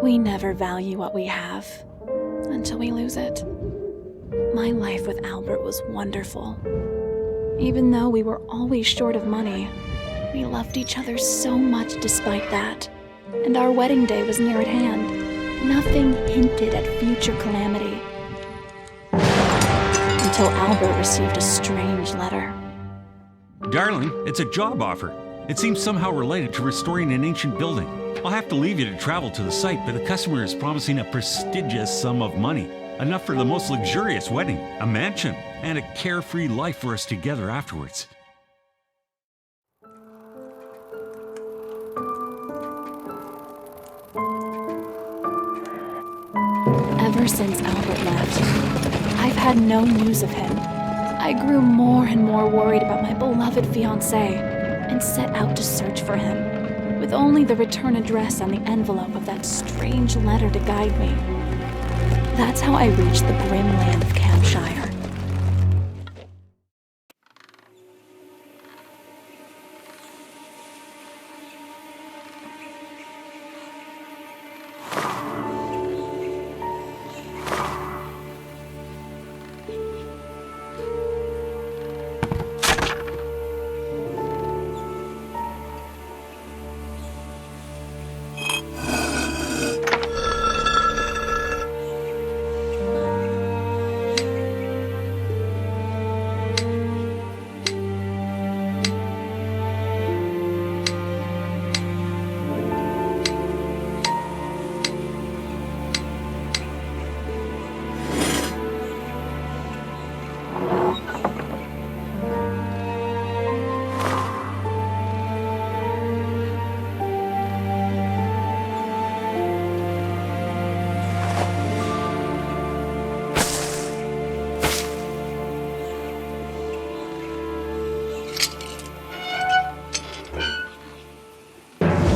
We never value what we have until we lose it. My life with Albert was wonderful. Even though we were always short of money, we loved each other so much despite that, and our wedding day was near at hand. Nothing hinted at future calamity. Until Albert received a strange letter. Darling, it's a job offer. It seems somehow related to restoring an ancient building. I'll have to leave you to travel to the site, but the customer is promising a prestigious sum of money. Enough for the most luxurious wedding, a mansion, and a carefree life for us together afterwards. Ever since Albert left, I've had no news of him. I grew more and more worried about my beloved fiancé and set out to search for him, with only the return address on the envelope of that strange letter to guide me. That's how I reached the grim land of Campshire.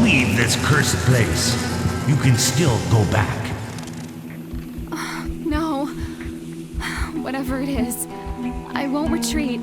Leave this cursed place. You can still go back. No. Whatever it is, I won't retreat.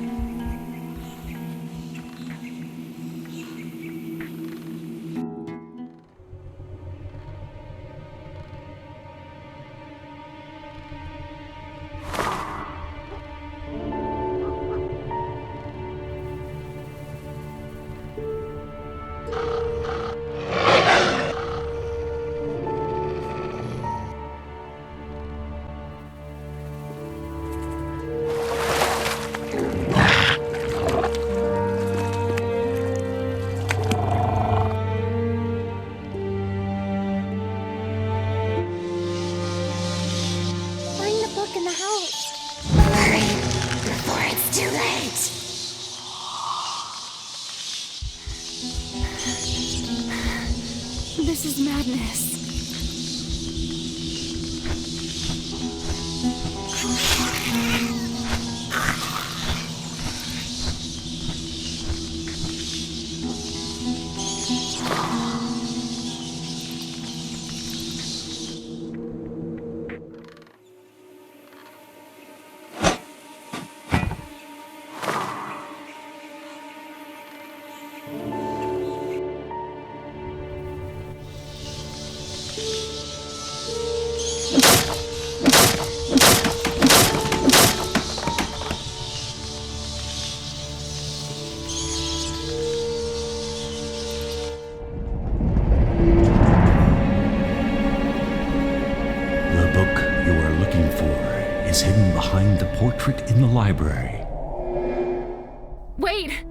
This is madness. Is hidden behind the portrait in the library. Wait!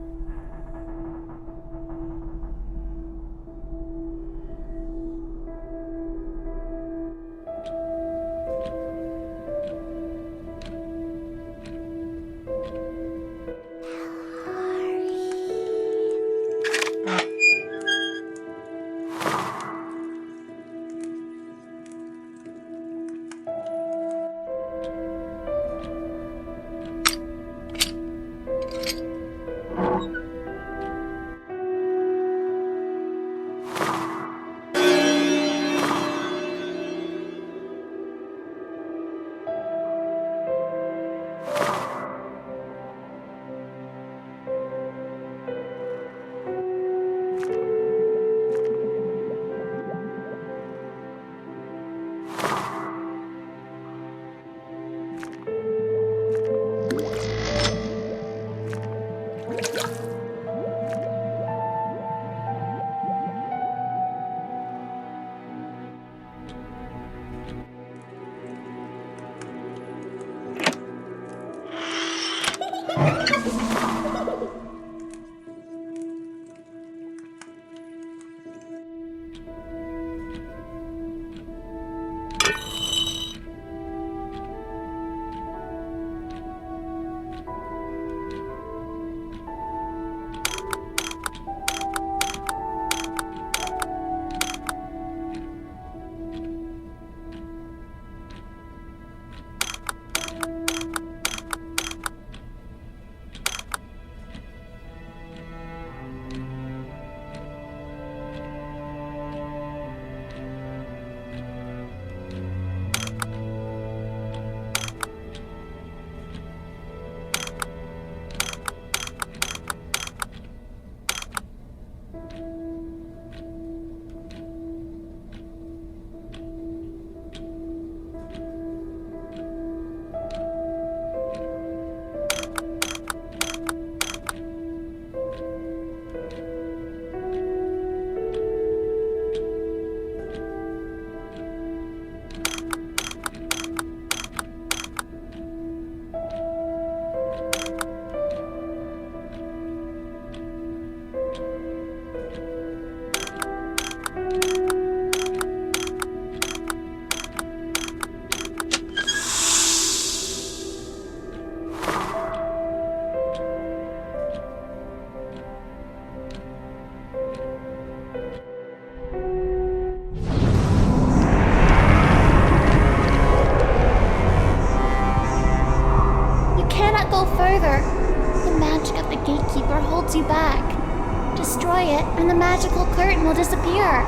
gatekeeper holds you back. Destroy it, and the magical curtain will disappear.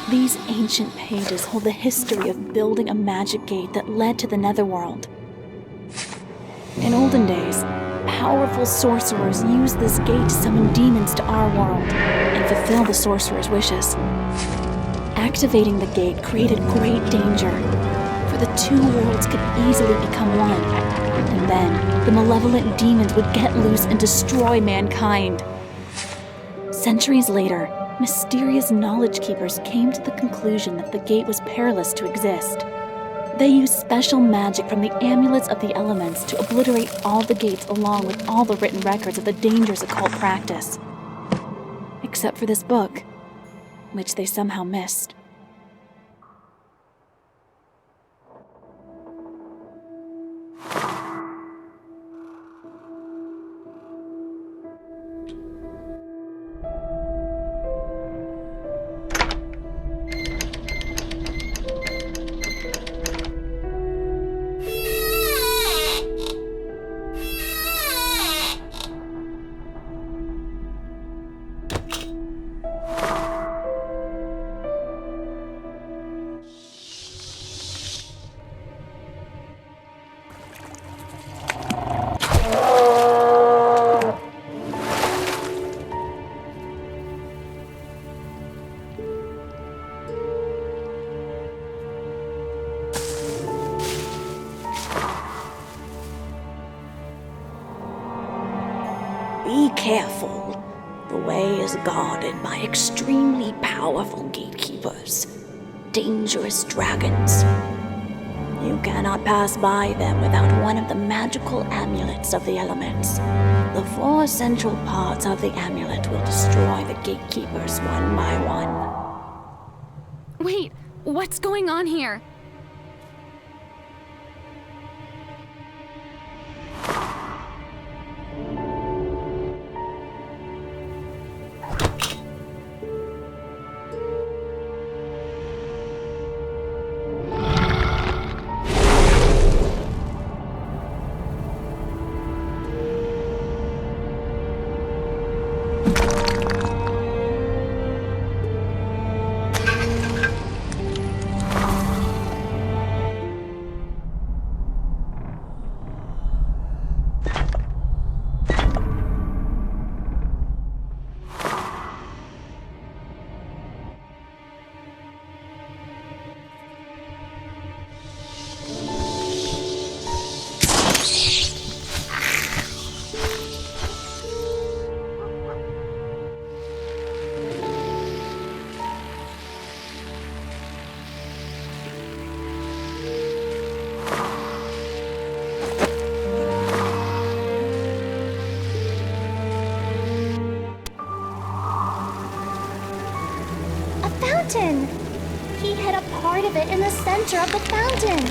These ancient pages hold the history of building a magic gate that led to the Netherworld. In olden days, powerful sorcerers used this gate to summon demons to our world and fulfill the sorcerer's wishes. Activating the gate created great danger, for the two worlds could easily become one, and then the malevolent demons would get loose and destroy mankind. Centuries later, mysterious knowledge keepers came to the conclusion that the gate was perilous to exist. They used special magic from the amulets of the elements to obliterate all the gates along with all the written records of the dangerous occult practice. Except for this book, which they somehow missed. Be careful. The way is guarded by extremely powerful gatekeepers, dangerous dragons. You cannot pass by them without one of the magical amulets of the elements. The 4 central parts of the amulet will destroy the gatekeepers one by one. Wait, what's going on here? Fountain! He hid a part of it in the center of the fountain.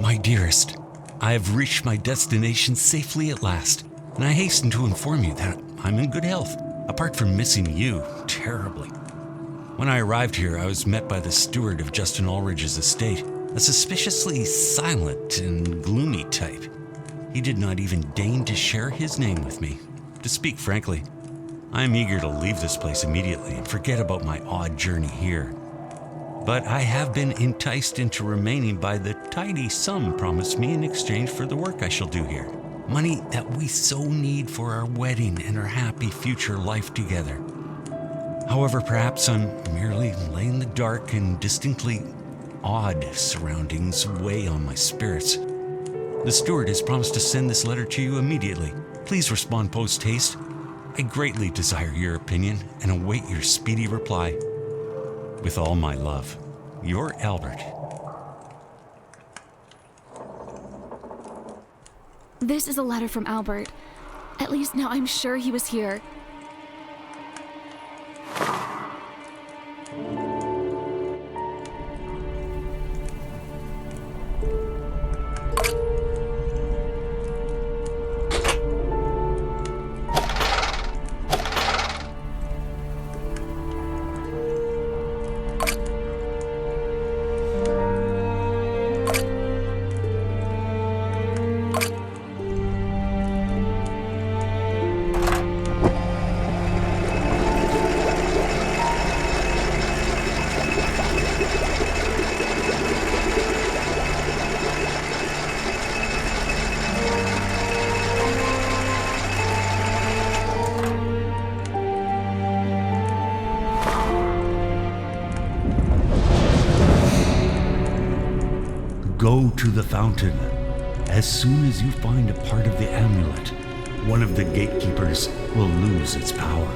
My dearest, I have reached my destination safely at last, and I hasten to inform you that I'm in good health, apart from missing you terribly. When I arrived here, I was met by the steward of Justin Ulridge's estate, a suspiciously silent and gloomy type. He did not even deign to share his name with me. To speak frankly, I am eager to leave this place immediately and forget about my odd journey here. But I have been enticed into remaining by the tidy sum promised me in exchange for the work I shall do here. Money that we so need for our wedding and our happy future life together. However, perhaps I'm merely laying the dark and distinctly odd surroundings weigh on my spirits. The steward has promised to send this letter to you immediately. Please respond post-haste. I greatly desire your opinion and await your speedy reply. With all my love, your Albert. This is a letter from Albert. At least now I'm sure he was here. Go to the fountain. As soon as you find a part of the amulet, one of the gatekeepers will lose its power.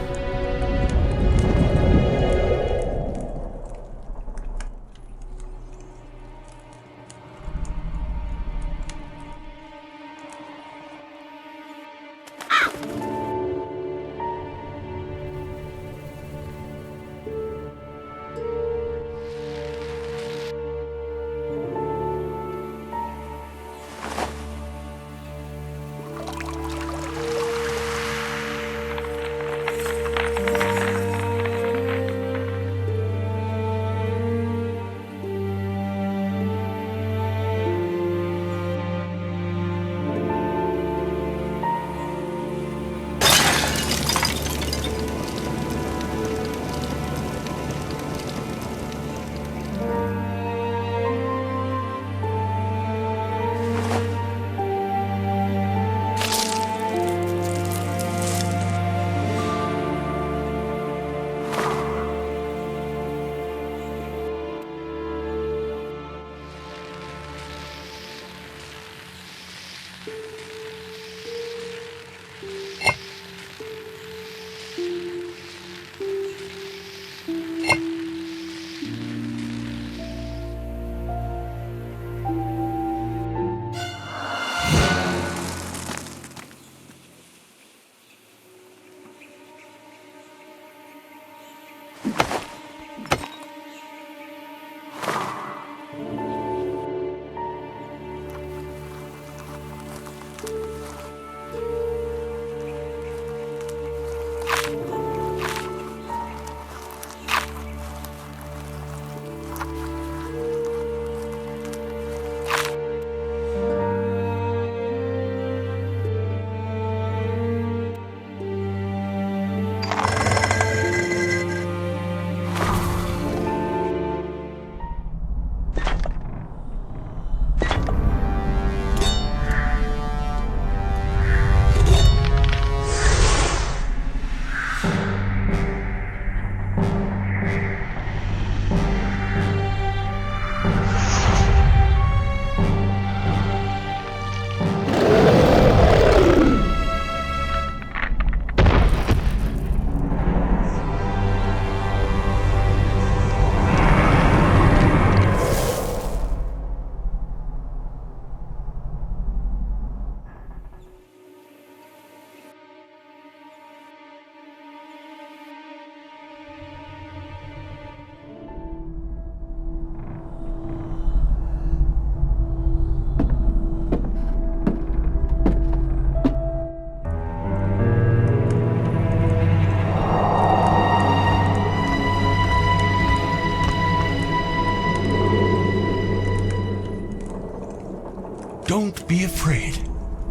Don't be afraid.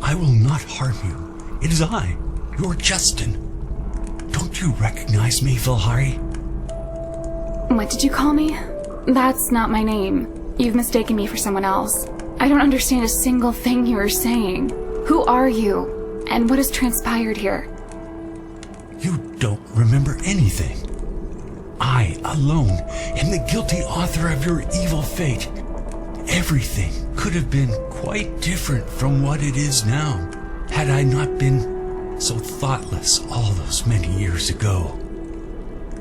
I will not harm you. It is I, your Justin. Don't you recognize me, Vilhari? What did you call me? That's not my name. You've mistaken me for someone else. I don't understand a single thing you are saying. Who are you? And what has transpired here? You don't remember anything. I, alone, am the guilty author of your evil fate. Everything could have been quite different from what it is now, had I not been so thoughtless all those many years ago.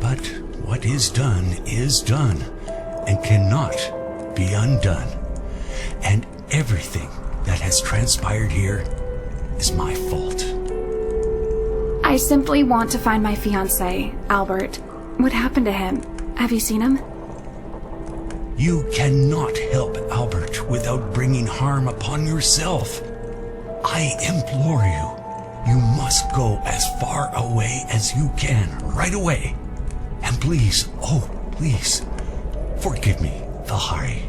But what is done, and cannot be undone. And everything that has transpired here is my fault. I simply want to find my fiancé, Albert. What happened to him? Have you seen him? You cannot help Albert without bringing harm upon yourself. I implore you, you must go as far away as you can right away. And please, oh please, forgive me, Vilhari.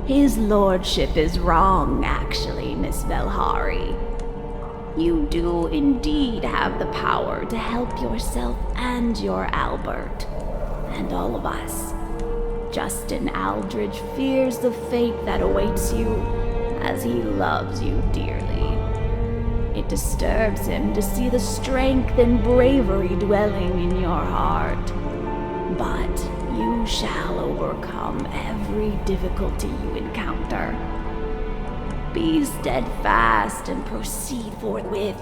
His lordship is wrong, actually, Miss Vilhari. You do indeed have the power to help yourself and your Albert, and all of us. Justin Aldridge fears the fate that awaits you, as he loves you dearly. It disturbs him to see the strength and bravery dwelling in your heart. But you shall overcome every difficulty you encounter. Be steadfast and proceed forthwith.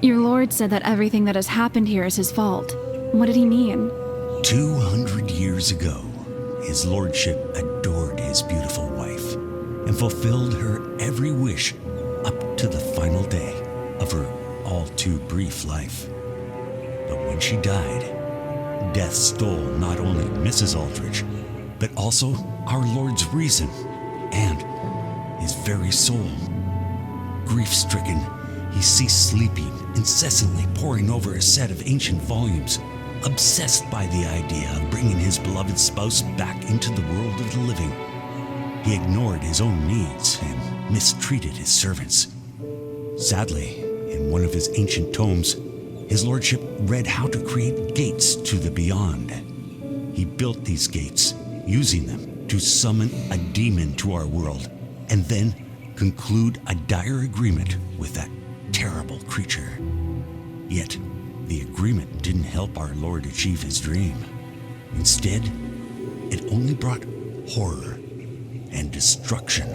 Your lord said that everything that has happened here is his fault. What did he mean? 200 years ago, his lordship adored his beautiful wife and fulfilled her every wish up to the final day of her all too brief life. But when she died, death stole not only Mrs. Aldridge, but also our Lord's reason and his very soul. Grief-stricken, he ceased sleeping, incessantly poring over a set of ancient volumes, obsessed by the idea of bringing his beloved spouse back into the world of the living. He ignored his own needs and mistreated his servants. Sadly, in one of his ancient tomes, his lordship read how to create gates to the beyond. He built these gates, using them to summon a demon to our world, and then conclude a dire agreement with that terrible creature. Yet, the agreement didn't help our Lord achieve his dream. Instead, it only brought horror and destruction.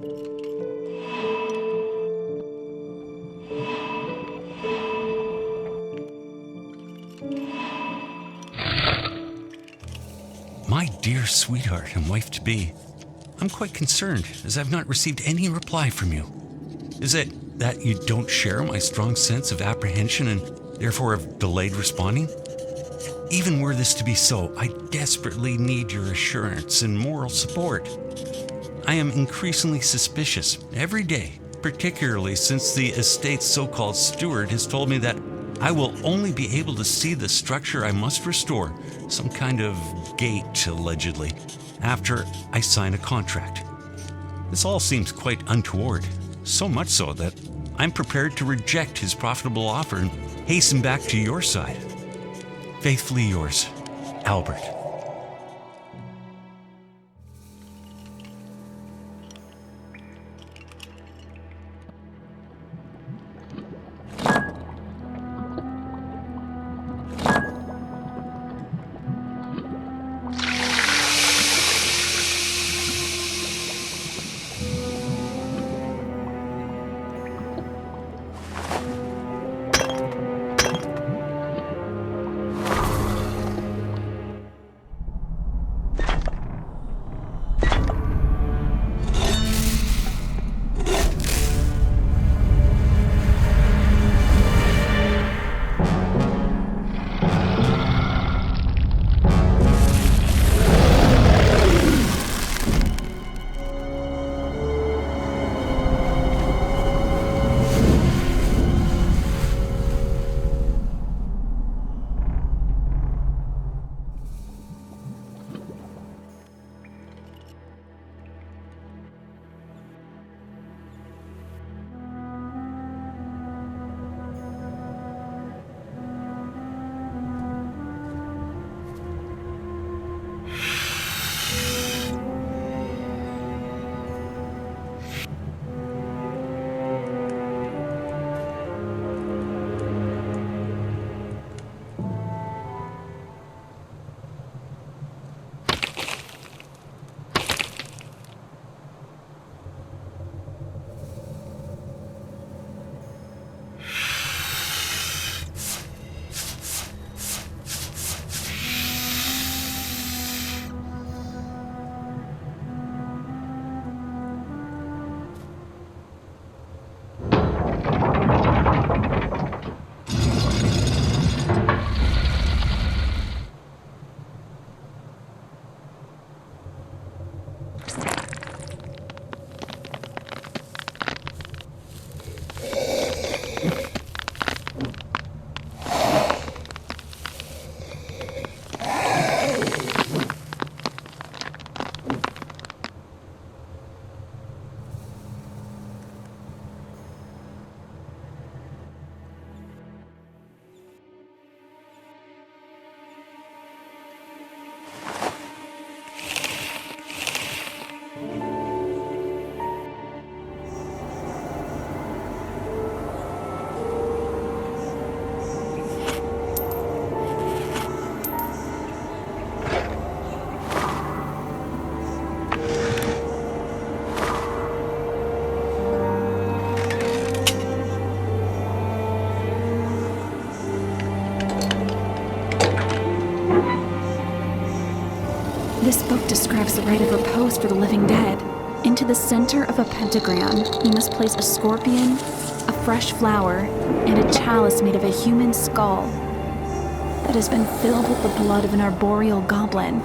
My dear sweetheart and wife-to-be, I'm quite concerned as I've not received any reply from you. Is it that you don't share my strong sense of apprehension and therefore have delayed responding? Even were this to be so, I desperately need your assurance and moral support. I am increasingly suspicious every day, particularly since the estate's so-called steward has told me that I will only be able to see the structure I must restore, some kind of gate allegedly, after I sign a contract. This all seems quite untoward, so much so that I'm prepared to reject his profitable offer and hasten back to your side. Faithfully yours, Albert. This book describes the rite of repose for the living dead. Into the center of a pentagram, you must place a scorpion, a fresh flower, and a chalice made of a human skull that has been filled with the blood of an arboreal goblin.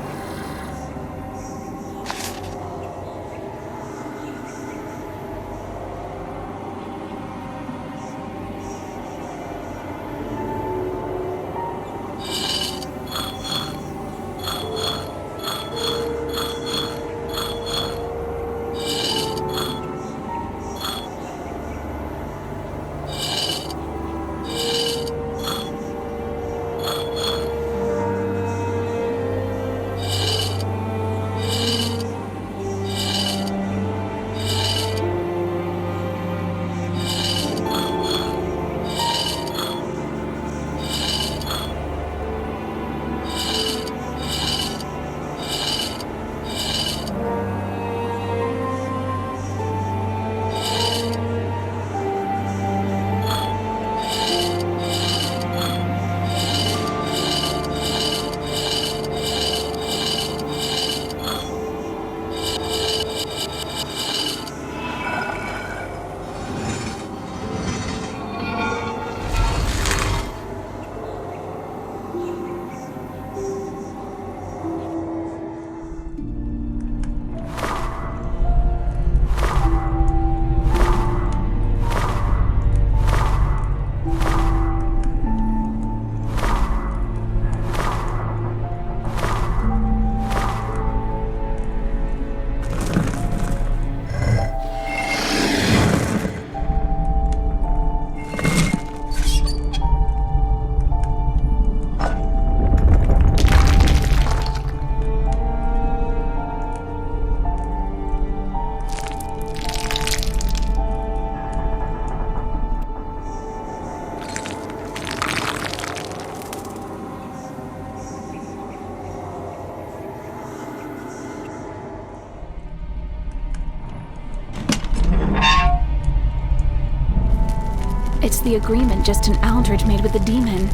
It's the agreement Justin Aldrich made with the demon.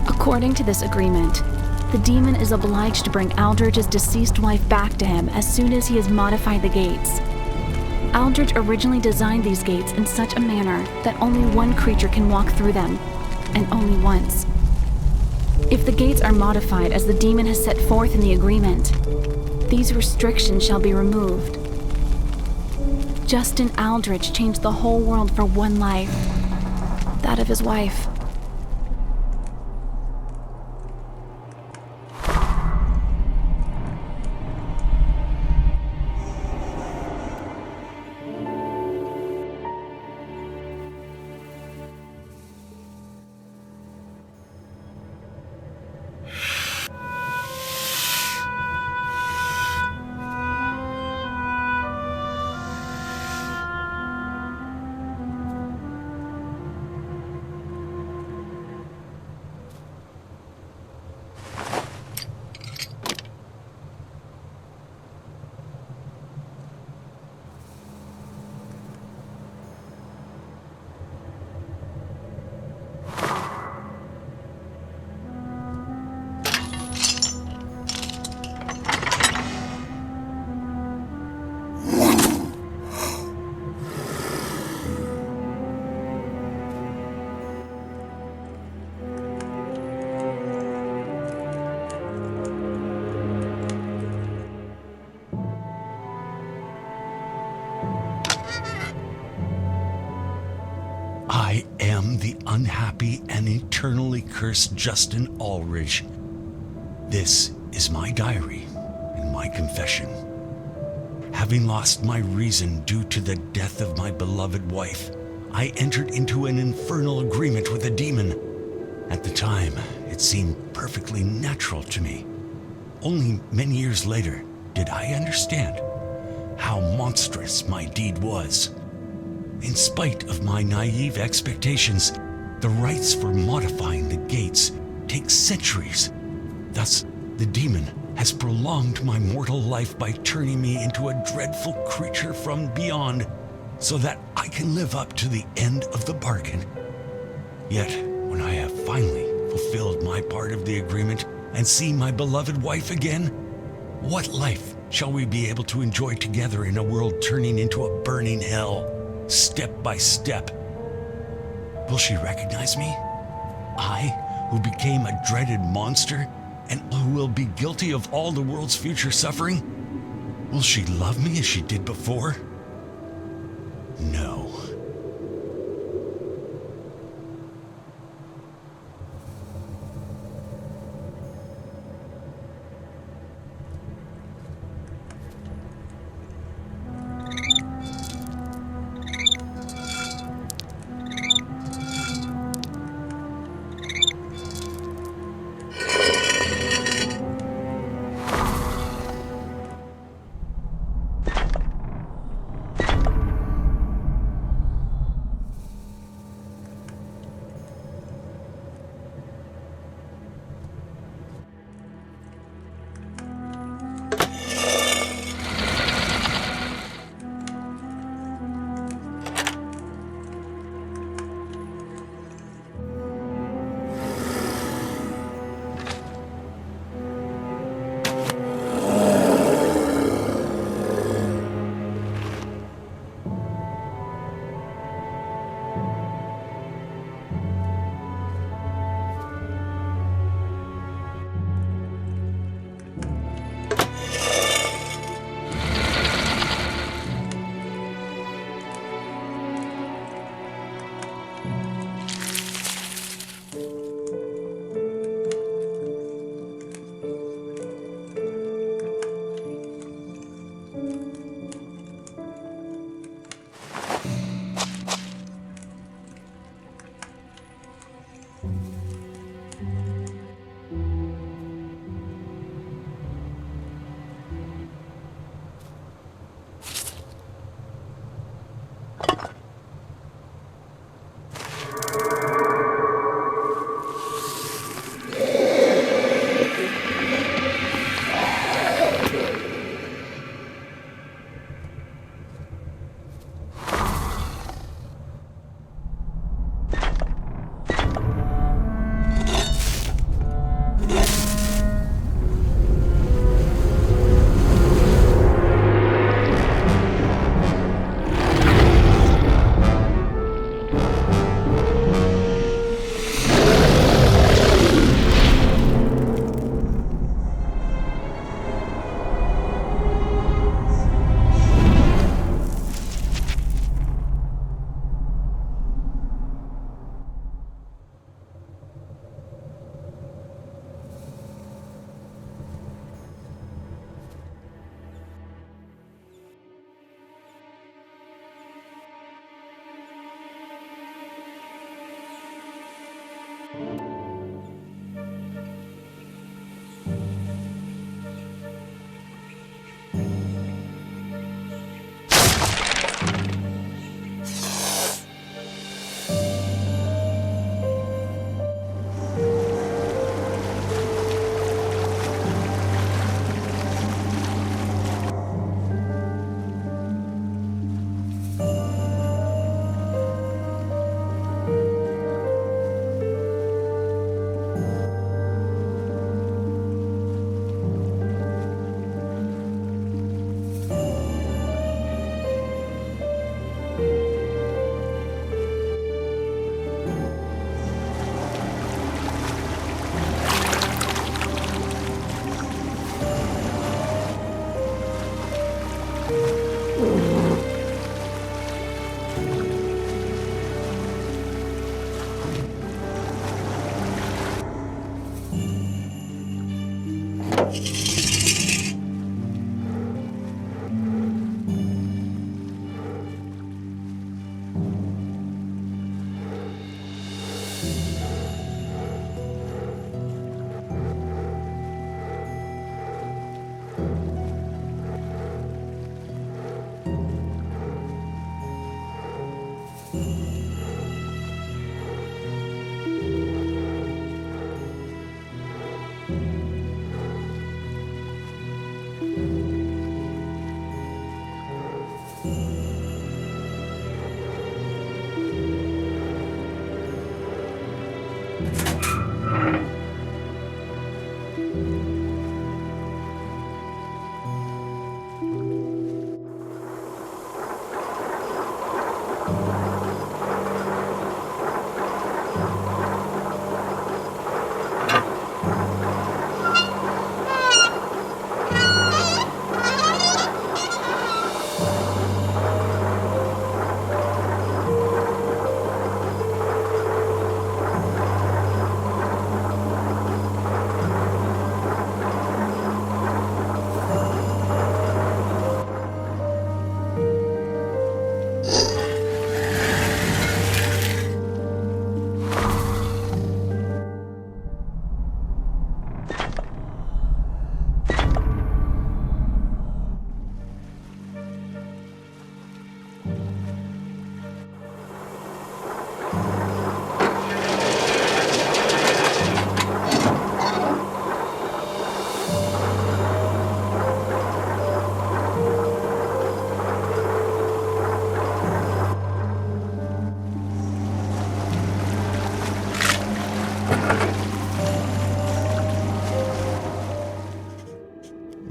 According to this agreement, the demon is obliged to bring Aldrich's deceased wife back to him as soon as he has modified the gates. Aldrich originally designed these gates in such a manner that only one creature can walk through them, and only once. If the gates are modified as the demon has set forth in the agreement, these restrictions shall be removed. Justin Aldrich changed the whole world for one life, that of his wife. I am the unhappy and eternally cursed Justin Aldrich. This is my diary and my confession. Having lost my reason due to the death of my beloved wife, I entered into an infernal agreement with a demon. At the time, it seemed perfectly natural to me. Only many years later did I understand how monstrous my deed was. In spite of my naive expectations, the rites for modifying the gates take centuries. Thus, the demon has prolonged my mortal life by turning me into a dreadful creature from beyond, so that I can live up to the end of the bargain. Yet, when I have finally fulfilled my part of the agreement and see my beloved wife again, what life shall we be able to enjoy together in a world turning into a burning hell? Step by step. Will she recognize me? I, who became a dreaded monster, and who will be guilty of all the world's future suffering? Will she love me as she did before? No.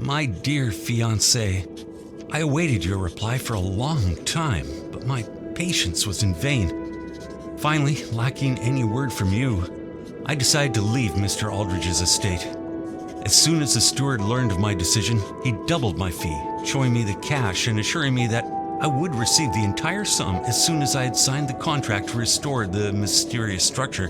My dear fiancé, I awaited your reply for a long time, but my patience was in vain. Finally, lacking any word from you, I decided to leave Mr. Aldridge's estate. As soon as the steward learned of my decision, he doubled my fee, showing me the cash and assuring me that I would receive the entire sum as soon as I had signed the contract to restore the mysterious structure.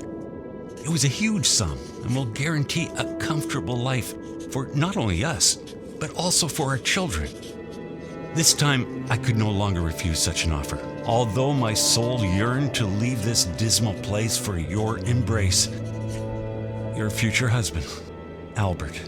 It was a huge sum and will guarantee a comfortable life for not only us, but also for our children. This time, I could no longer refuse such an offer, although my soul yearned to leave this dismal place for your embrace. Your future husband, Albert.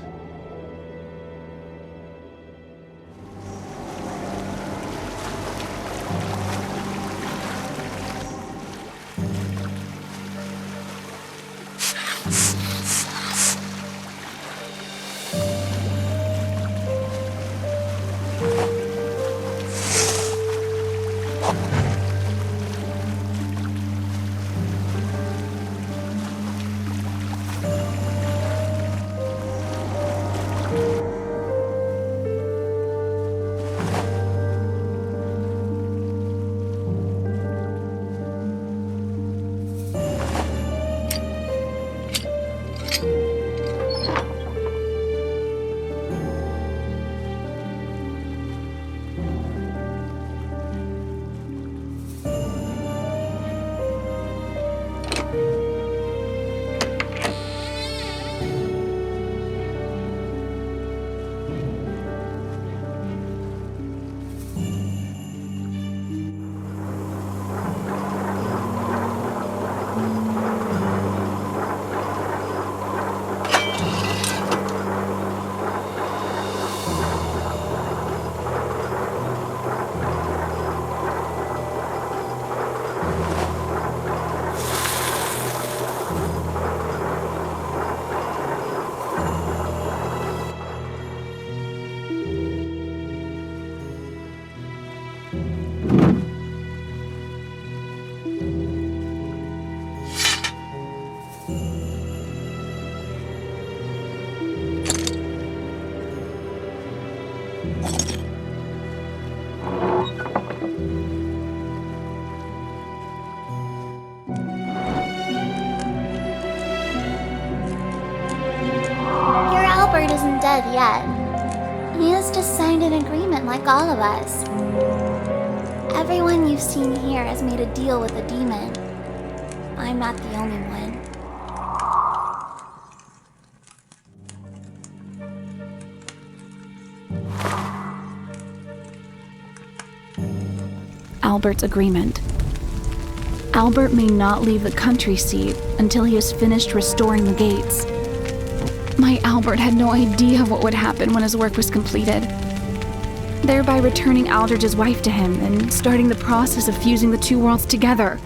Your Albert isn't dead yet. He has just signed an agreement like all of us. Everyone you've seen here has made a deal with a demon. I'm not the only one. Albert's agreement. Albert may not leave the country seat until he has finished restoring the gates. My Albert had no idea what would happen when his work was completed, thereby returning Aldridge's wife to him and starting the process of fusing the two worlds together.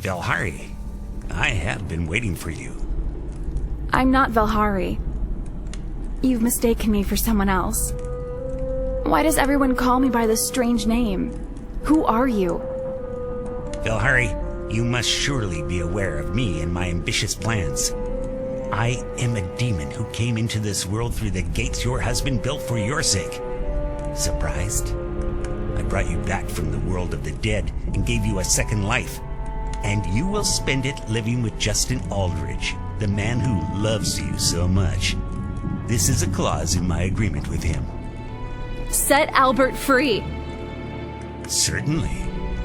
Velhari, I have been waiting for you. I'm not Velhari. You've mistaken me for someone else. Why does everyone call me by this strange name? Who are you? Velhari, you must surely be aware of me and my ambitious plans. I am a demon who came into this world through the gates your husband built for your sake. Surprised? I brought you back from the world of the dead and gave you a second life. And you will spend it living with Justin Aldridge, the man who loves you so much. This is a clause in my agreement with him. Set Albert free! Certainly,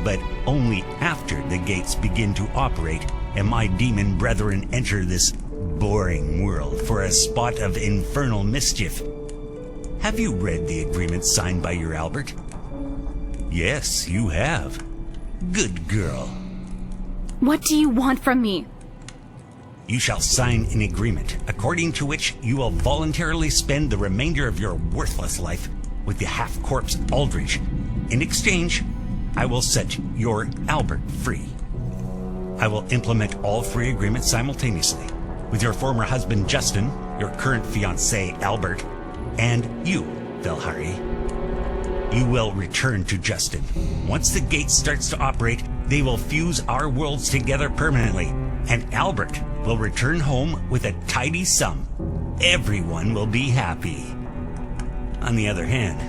but only after the gates begin to operate and my demon brethren enter this boring world for a spot of infernal mischief. Have you read the agreement signed by your Albert? Yes, you have. Good girl. What do you want from me? You shall sign an agreement according to which you will voluntarily spend the remainder of your worthless life with the half-corpse Aldridge. In exchange, I will set your Albert free. I will implement all three agreements simultaneously with your former husband Justin, your current fiancé Albert, and you, Velhari. You will return to Justin. Once the gate starts to operate, they will fuse our worlds together permanently, and Albert will return home with a tidy sum. Everyone will be happy. On the other hand,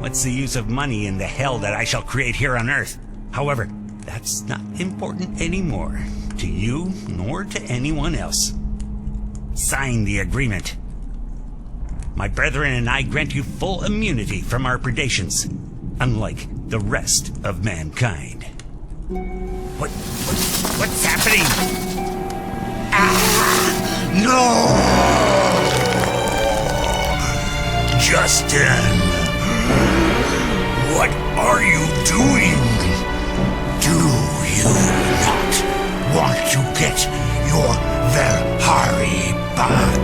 what's the use of money in the hell that I shall create here on Earth? However, that's not important anymore, to you nor to anyone else. Sign the agreement. My brethren and I grant you full immunity from our predations, unlike the rest of mankind. What's happening? No! Justin! What are you doing? Do you not want to get your Velhari back?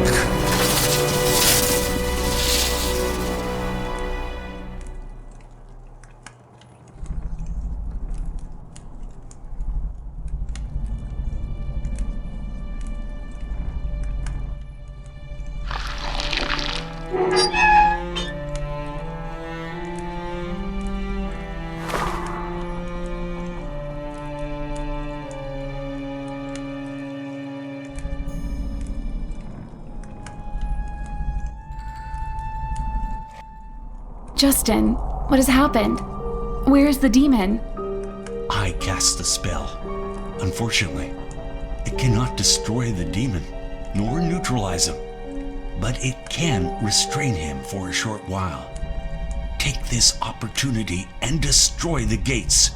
Justin, what has happened? Where is the demon? I cast the spell. Unfortunately, it cannot destroy the demon, nor neutralize him, but it can restrain him for a short while. Take this opportunity and destroy the gates.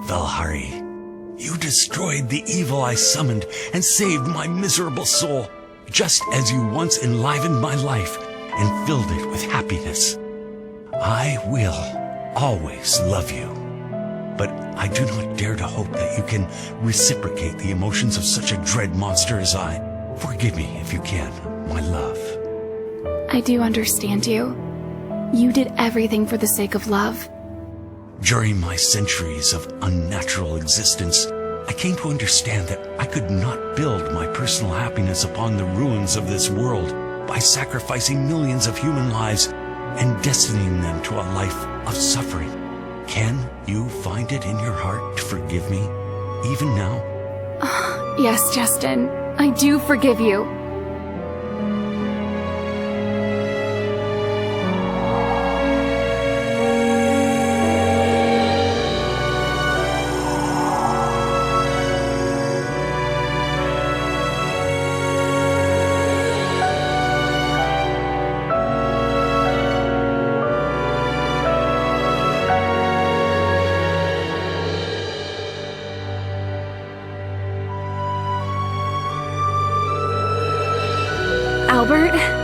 Valhari, you destroyed the evil I summoned and saved my miserable soul, just as you once enlivened my life and filled it with happiness. I will always love you, but I do not dare to hope that you can reciprocate the emotions of such a dread monster as I. Forgive me if you can, my love. I do understand you. You did everything for the sake of love. During my centuries of unnatural existence, I came to understand that I could not build my personal happiness upon the ruins of this world by sacrificing millions of human lives and destining them to a life of suffering. Can you find it in your heart to forgive me, even now? Yes, Justin, I do forgive you. Albert?